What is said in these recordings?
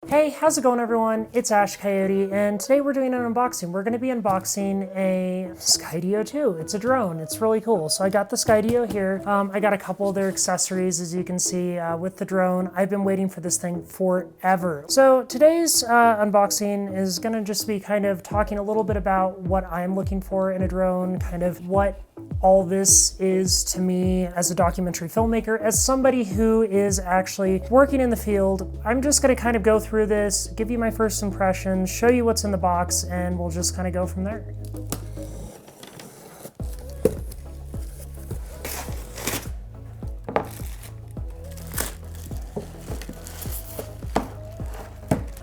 Hey, how's it going everyone? It's Ash Coyote, and today we're doing an unboxing. We're going to be unboxing a Skydio 2. It's a drone. It's really cool. So I got the Skydio here. I got a couple of their accessories, as you can see, with the drone. I've been waiting for this thing forever. So today's unboxing is going to just be kind of talking a little bit about what I'm looking for in a drone, kind of what all this is to me as a documentary filmmaker, as somebody who is actually working in the field. I'm just going to kind of go through this, give you my first impressions, show you what's in the box, and we'll just kind of go from there.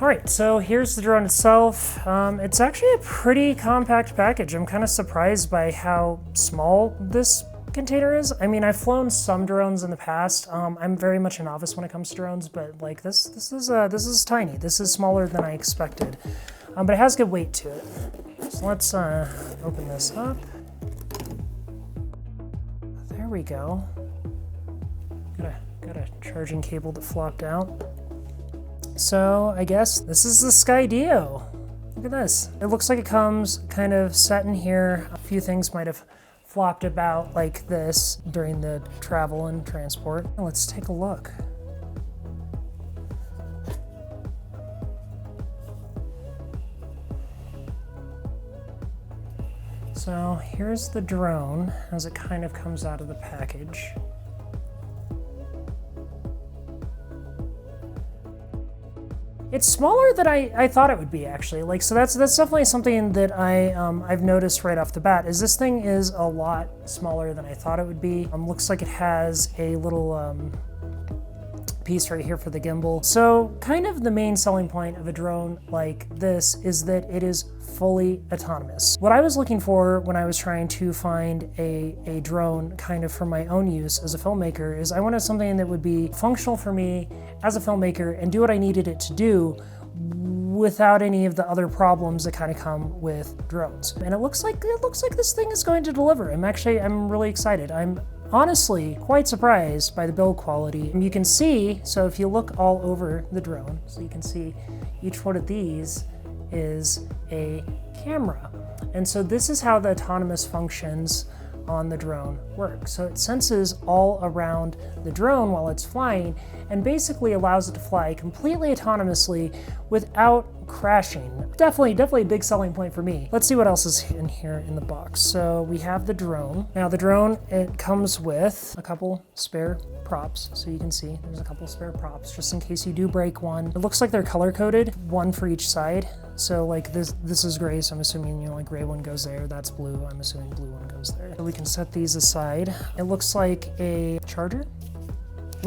All right, so here's the drone itself. It's actually a pretty compact package. I'm kind of surprised by how small this container is. I mean, I've flown some drones in the past. I'm very much a novice when it comes to drones, but like this is tiny. This is smaller than I expected, but it has good weight to it. So let's open this up. There we go. Got a charging cable that flopped out. So I guess this is the Skydio. Look at this. It looks like it comes kind of set in here. A few things might have flopped about like this during the travel and transport. Let's take a look. So here's the drone as it kind of comes out of the package. It's smaller than I thought it would be, actually. Like, so that's definitely something that I've noticed right off the bat, is this thing is a lot smaller than I thought it would be. Looks like it has a little piece right here for the gimbal. So kind of the main selling point of a drone like this is that it is fully autonomous. What I was looking for when I was trying to find a drone kind of for my own use as a filmmaker is I wanted something that would be functional for me as a filmmaker and do what I needed it to do without any of the other problems that kind of come with drones. And it looks like this thing is going to deliver. I'm really excited. I'm honestly quite surprised by the build quality. You can see, so if you look all over the drone, so you can see each one of these is a camera. And so this is how the autonomous functions on the drone work. So it senses all around the drone while it's flying and basically allows it to fly completely autonomously without crashing. Definitely a big selling point for me. Let's see what else is in here in the box. So we have the drone. Now the drone, it comes with a couple spare props. So you can see there's a couple spare props just in case you do break one. It looks like they're color coded, one for each side. So like this is gray, so I'm assuming, like gray one goes there, that's blue, I'm assuming blue one goes there. So we can set these aside. It looks like a charger.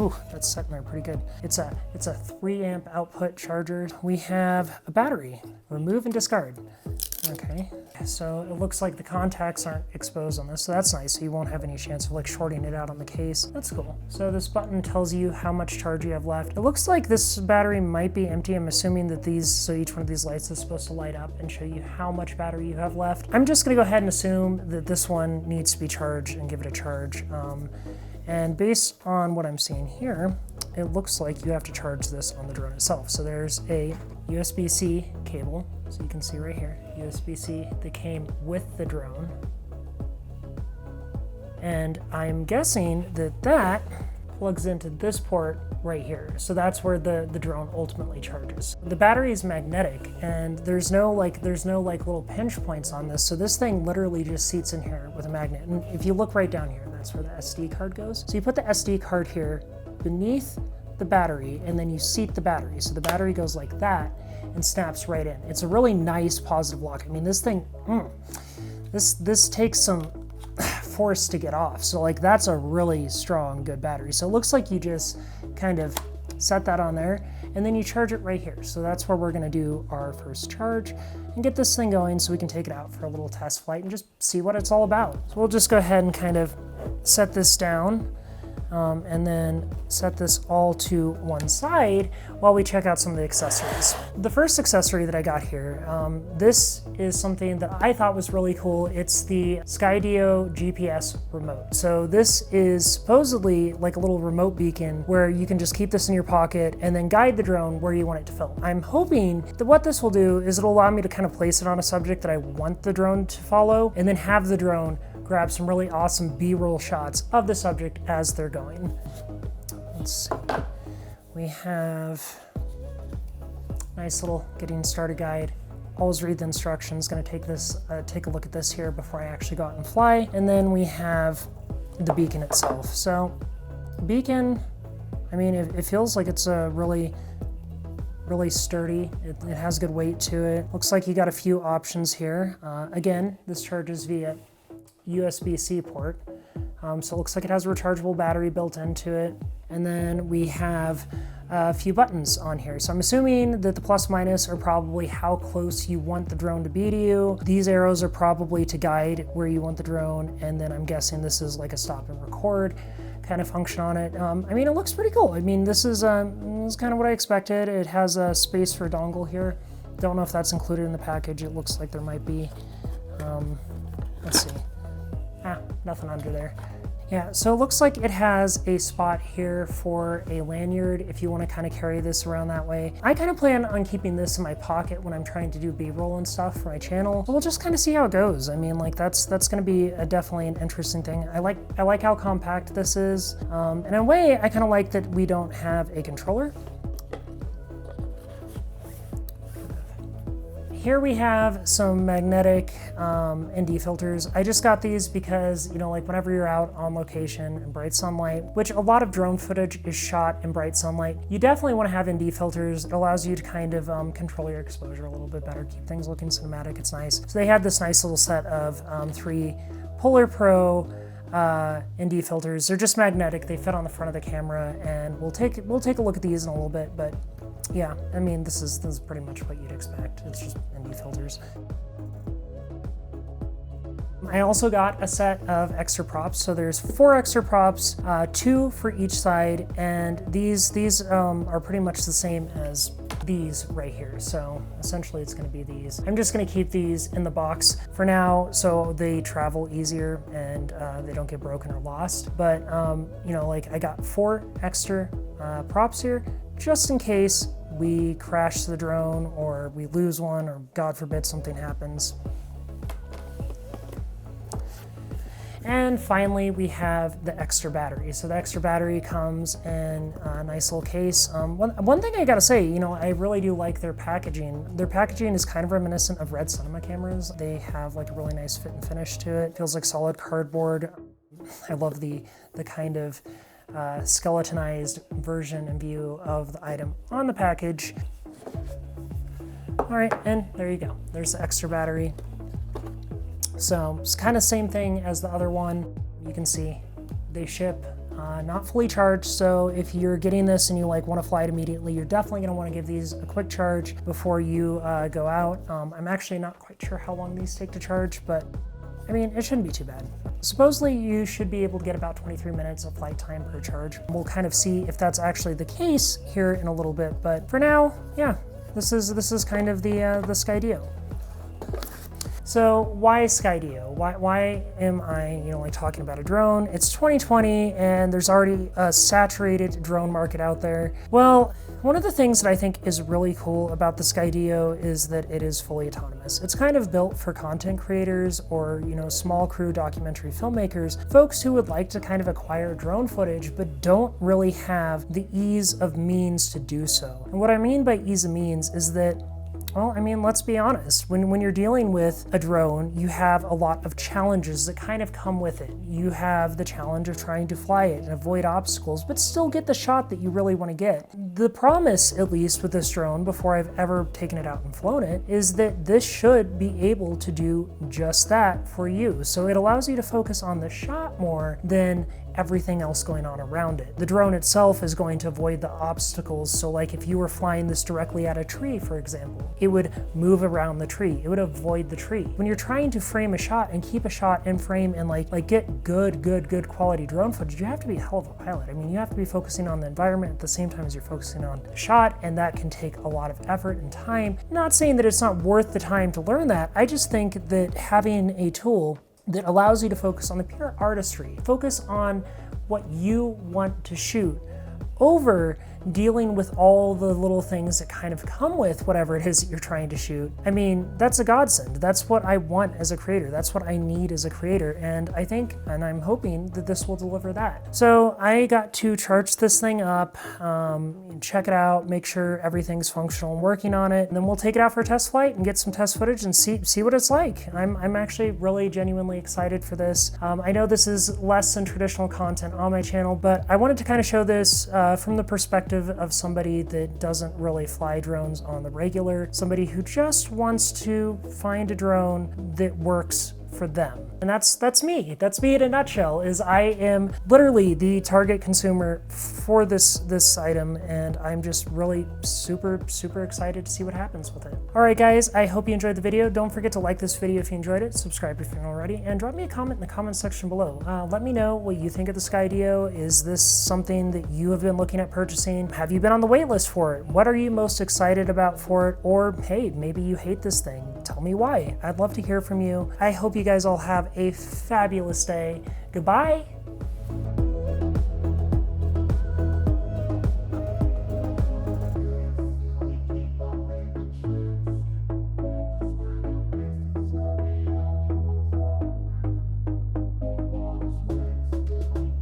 Ooh, that's set in there pretty good. It's a 3 amp output charger. We have a battery, remove and discard. Okay, so it looks like the contacts aren't exposed on this, so that's nice. So you won't have any chance of like shorting it out on the case. That's cool. So this button tells you how much charge you have left. It looks like this battery might be empty. I'm assuming that so each one of these lights is supposed to light up and show you how much battery you have left. I'm just gonna go ahead and assume that this one needs to be charged and give it a charge. And based on what I'm seeing here, it looks like you have to charge this on the drone itself. So there's a USB-C cable, so you can see right here, USB-C that came with the drone. And I'm guessing that plugs into this port right here. So that's where the drone ultimately charges. The battery is magnetic and there's no little pinch points on this. So this thing literally just seats in here with a magnet. And if you look right down here, that's where the SD card goes. So you put the SD card here beneath the battery and then you seat the battery. So the battery goes like that and snaps right in. It's a really nice positive lock. I mean, this thing, this takes some force to get off. So like that's a really strong, good battery. So it looks like you just kind of set that on there and then you charge it right here. So that's where we're gonna do our first charge and get this thing going so we can take it out for a little test flight and just see what it's all about. So we'll just go ahead and kind of set this down. and then set this all to one side while we check out some of the accessories. The first accessory that I got here, this is something that I thought was really cool. It's the Skydio GPS remote. So this is supposedly like a little remote beacon where you can just keep this in your pocket and then guide the drone where you want it to film. I'm hoping that what this will do is it'll allow me to kind of place it on a subject that I want the drone to follow, and then have the drone grab some really awesome B-roll shots of the subject as they're going. Let's see. We have a nice little getting started guide. Always read the instructions. Going to take a look at this here before I actually go out and fly. And then we have the beacon itself. So beacon, I mean, it feels like it's a really sturdy. It has good weight to it. Looks like you got a few options here. Again, this charges via USB-C port. So it looks like it has a rechargeable battery built into it. And then we have a few buttons on here. So I'm assuming that the plus minus are probably how close you want the drone to be to you. These arrows are probably to guide where you want the drone. And then I'm guessing this is like a stop and record kind of function on it. I mean, it looks pretty cool. I mean, this is kind of what I expected. It has a space for a dongle here. Don't know if that's included in the package. It looks like there might be. Let's see. Nothing under there. Yeah, so it looks like it has a spot here for a lanyard if you want to kind of carry this around that way. I kind of plan on keeping this in my pocket when I'm trying to do B-roll and stuff for my channel. But we'll just kind of see how it goes. I mean, like that's going to be definitely an interesting thing. I like how compact this is. And in a way, I kind of like that we don't have a controller. Here we have some magnetic ND filters. I just got these because, you know, like whenever you're out on location in bright sunlight, which a lot of drone footage is shot in bright sunlight, you definitely want to have ND filters. It allows you to kind of control your exposure a little bit better, keep things looking cinematic. It's nice. So they had this nice little set of 3 Polar Pro ND filters. They're just magnetic. They fit on the front of the camera, and we'll take a look at these in a little bit, but yeah, I mean, this is pretty much what you'd expect. It's just ND filters. I also got a set of extra props. So there's 4 extra props, 2 for each side, and these are pretty much the same as these right here. So essentially it's going to be these. I'm just going to keep these in the box for now so they travel easier and they don't get broken or lost. But you know, like I got 4 extra props here just in case we crash the drone or we lose one, or God forbid something happens. And finally, we have the extra battery. So the extra battery comes in a nice little case. One thing I gotta say, you know, I really do like their packaging. Their packaging is kind of reminiscent of Red Cinema cameras. They have like a really nice fit and finish to it. Feels like solid cardboard. I love the kind of skeletonized version and view of the item on the package. All right, and there you go. There's the extra battery. So it's kind of same thing as the other one. You can see they ship not fully charged. So if you're getting this and you like want to fly it immediately, you're definitely going to want to give these a quick charge before you go out. I'm actually not quite sure how long these take to charge, but I mean, it shouldn't be too bad. Supposedly you should be able to get about 23 minutes of flight time per charge. We'll kind of see if that's actually the case here in a little bit, but for now, yeah, this is kind of the Skydio. So why Skydio? Why am I, you know, like talking about a drone? It's 2020 and there's already a saturated drone market out there. Well, one of the things that I think is really cool about the Skydio is that it is fully autonomous. It's kind of built for content creators or, you know, small crew documentary filmmakers, folks who would like to kind of acquire drone footage but don't really have the ease of means to do so. And what I mean by ease of means is that, well, I mean, let's be honest. When you're dealing with a drone, you have a lot of challenges that kind of come with it. You have the challenge of trying to fly it and avoid obstacles, but still get the shot that you really want to get. The promise, at least with this drone, before I've ever taken it out and flown it, is that this should be able to do just that for you. So it allows you to focus on the shot more than everything else going on around it. The drone itself is going to avoid the obstacles. So like if you were flying this directly at a tree, for example, it would move around the tree. It would avoid the tree. When you're trying to frame a shot and keep a shot in frame and like get good quality drone footage, you have to be a hell of a pilot. I mean, you have to be focusing on the environment at the same time as you're focusing on the shot, and that can take a lot of effort and time. Not saying that it's not worth the time to learn that. I just think that having a tool that allows you to focus on the pure artistry, focus on what you want to shoot, over dealing with all the little things that kind of come with whatever it is that you're trying to shoot. I mean, that's a godsend. That's what I want as a creator. That's what I need as a creator. And I think, and I'm hoping that this will deliver that. So I got to charge this thing up, check it out, make sure everything's functional and working on it. And then we'll take it out for a test flight and get some test footage and see what it's like. I'm actually really genuinely excited for this. I know this is less than traditional content on my channel, but I wanted to kind of show this from the perspective of somebody that doesn't really fly drones on the regular, somebody who just wants to find a drone that works for them. And that's me. That's me in a nutshell, is I am literally the target consumer for this item, and I'm just really super excited to see what happens with it. All right, guys, I hope you enjoyed the video. Don't forget to like this video if you enjoyed it, subscribe if you're not already, and drop me a comment in the comment section below. Let me know what you think of the Skydio. Is this something that you have been looking at purchasing? Have you been on the wait list for it? What are you most excited about for it? Or hey, maybe you hate this thing. Tell me why. I'd love to hear from you. I hope you guys all have a fabulous day. Goodbye.